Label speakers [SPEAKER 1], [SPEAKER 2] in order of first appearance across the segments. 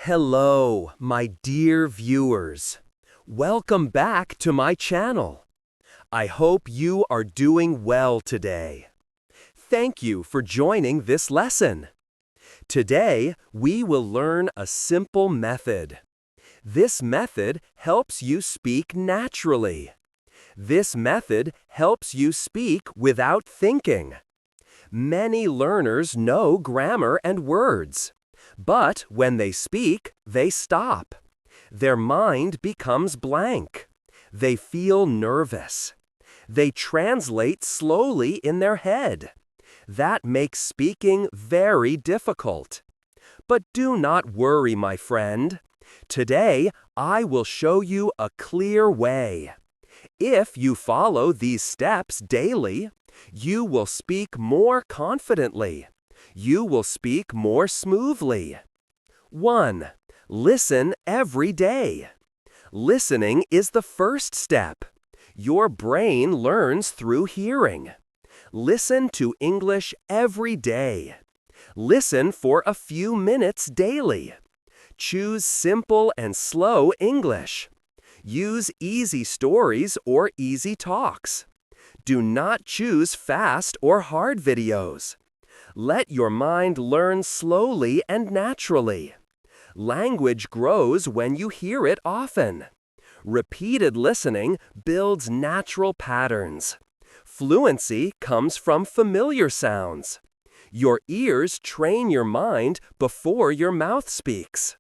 [SPEAKER 1] Hello, my dear viewers. Welcome back to my channel. I hope you are doing well today. Thank you for joining this lesson. Today, we will learn a simple method. This method helps you speak naturally. This method helps you speak without thinking. Many learners know grammar and words. But when they speak, they stop. Their mind becomes blank. They feel nervous. They translate slowly in their head. That makes speaking very difficult. But do not worry, my friend. Today, I will show you a clear way. If you follow these steps daily, you will speak more confidently. You will speak more smoothly. 1. Listen every day. Listening is the first step. Your brain learns through hearing. Listen to English every day. Listen for a few minutes daily. Choose simple and slow English. Use easy stories or easy talks. Do not choose fast or hard videos. Let your mind learn slowly and naturally. Language grows when you hear it often. Repeated listening builds natural patterns. Fluency comes from familiar sounds. Your ears train your mind before your mouth speaks.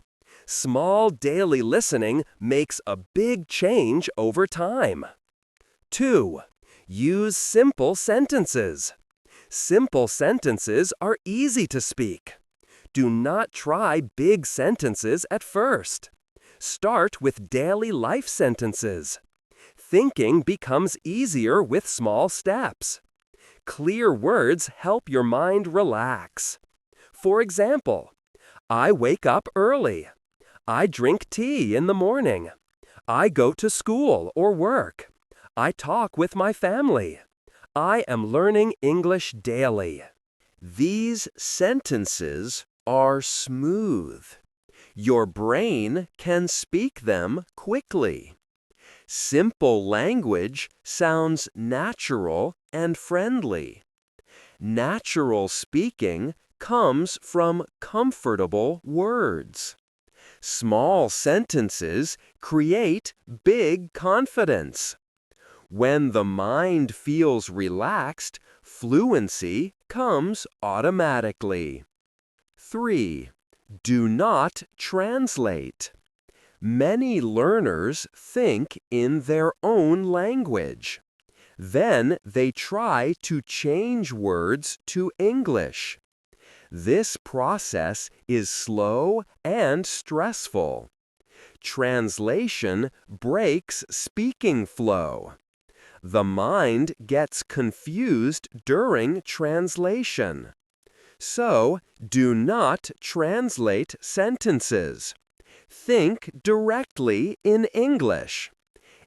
[SPEAKER 1] Small daily listening makes a big change over time. 2. Use simple sentences. Simple sentences are easy to speak. Do not try big sentences at first. Start with daily life sentences. Thinking becomes easier with small steps. Clear words help your mind relax. For example, I wake up early. I drink tea in the morning. I go to school or work. I talk with my family. I am learning English daily. These sentences are smooth. Your brain can speak them quickly. Simple language sounds natural and friendly. Natural speaking comes from comfortable words. Small sentences create big confidence. When the mind feels relaxed, fluency comes automatically. 3. Do not translate. Many learners think in their own language. Then they try to change words to English. This process is slow and stressful. Translation breaks speaking flow. The mind gets confused during translation. So, do not translate sentences. Think directly in English.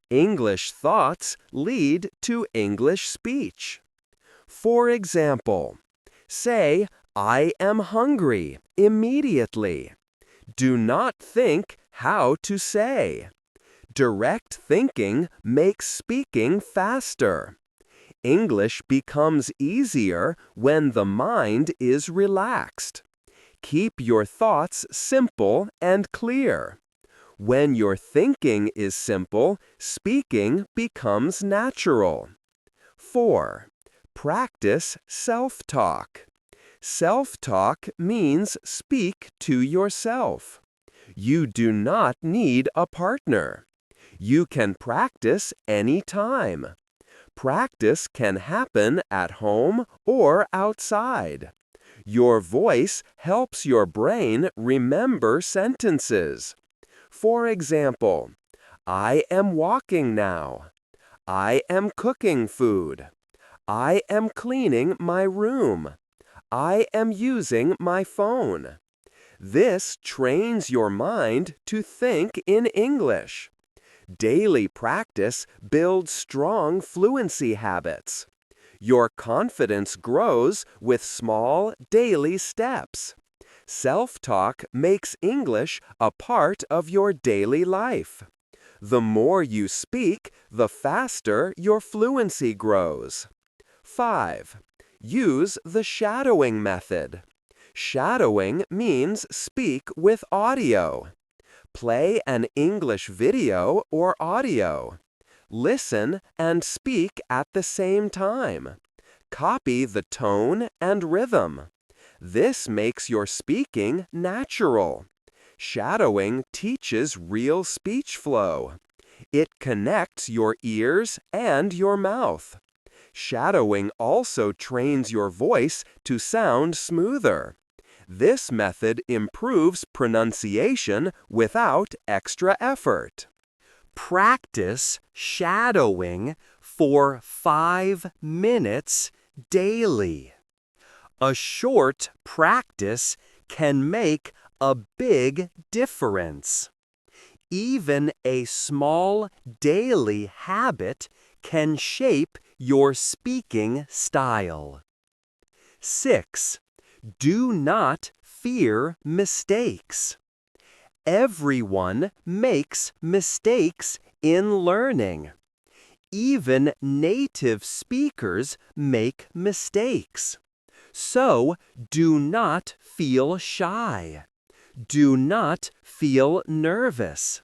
[SPEAKER 1] English thoughts lead to English speech. For example, say, I am hungry immediately. Do not think how to say. Direct thinking makes speaking faster. English becomes easier when the mind is relaxed. Keep your thoughts simple and clear. When your thinking is simple, speaking becomes natural. 4. Practice self-talk. Self-talk means speak to yourself. You do not need a partner. You can practice anytime. Practice can happen at home or outside. Your voice helps your brain remember sentences. For example, I am walking now. I am cooking food. I am cleaning my room. I am using my phone. This trains your mind to think in English. Daily practice builds strong fluency habits. Your confidence grows with small daily steps. Self-talk makes English a part of your daily life. The more you speak, the faster your fluency grows. 5. Use the shadowing method. Shadowing means speak with audio. Play an English video or audio. Listen and speak at the same time. Copy the tone and rhythm. This makes your speaking natural. Shadowing teaches real speech flow. It connects your ears and your mouth. Shadowing also trains your voice to sound smoother. This method improves pronunciation without extra effort. Practice shadowing for 5 minutes daily. A short practice can make a big difference. Even a small daily habit can shape your speaking style. 6. Do not fear mistakes. Everyone makes mistakes in learning. Even native speakers make mistakes. So do not feel shy. Do not feel nervous.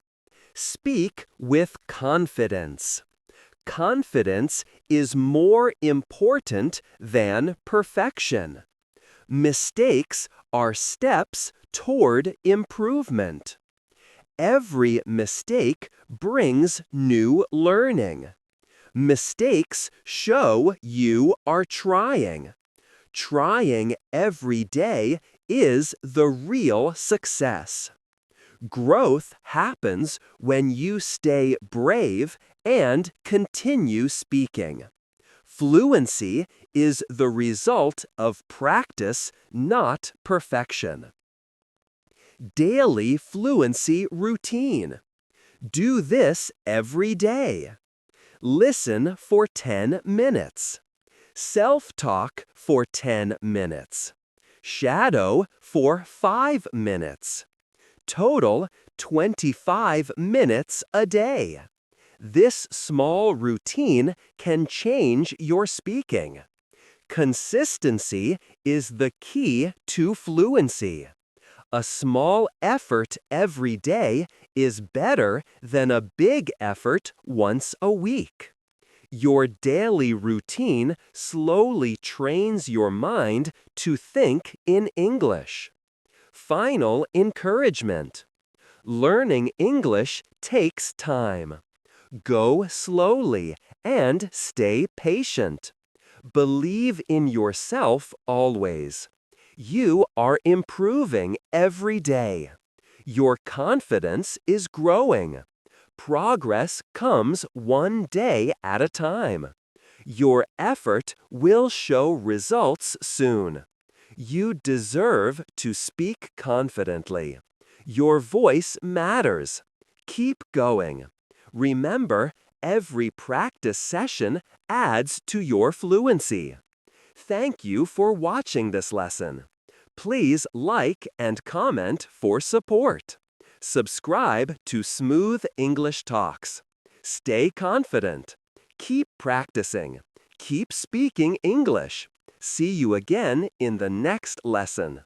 [SPEAKER 1] Speak with confidence. Confidence is more important than perfection. Mistakes are steps toward improvement. Every mistake brings new learning. Mistakes show you are trying. Trying every day is the real success. Growth happens when you stay brave and continue speaking. Fluency is the result of practice, not perfection. Daily fluency routine. Do this every day. Listen for 10 minutes. Self-talk for 10 minutes. Shadow for 5 minutes. Total 25 minutes a day. This small routine can change your speaking. Consistency is the key to fluency. A small effort every day is better than a big effort once a week. Your daily routine slowly trains your mind to think in English. Final encouragement. Learning English takes time. Go slowly and stay patient. Believe in yourself always. You are improving every day. Your confidence is growing. Progress comes one day at a time. Your effort will show results soon. You deserve to speak confidently. Your voice matters. Keep going. Remember, every practice session adds to your fluency. Thank you for watching this lesson. Please like and comment for support. Subscribe to Smooth English Talks. Stay confident. Keep practicing. Keep speaking English. See you again in the next lesson.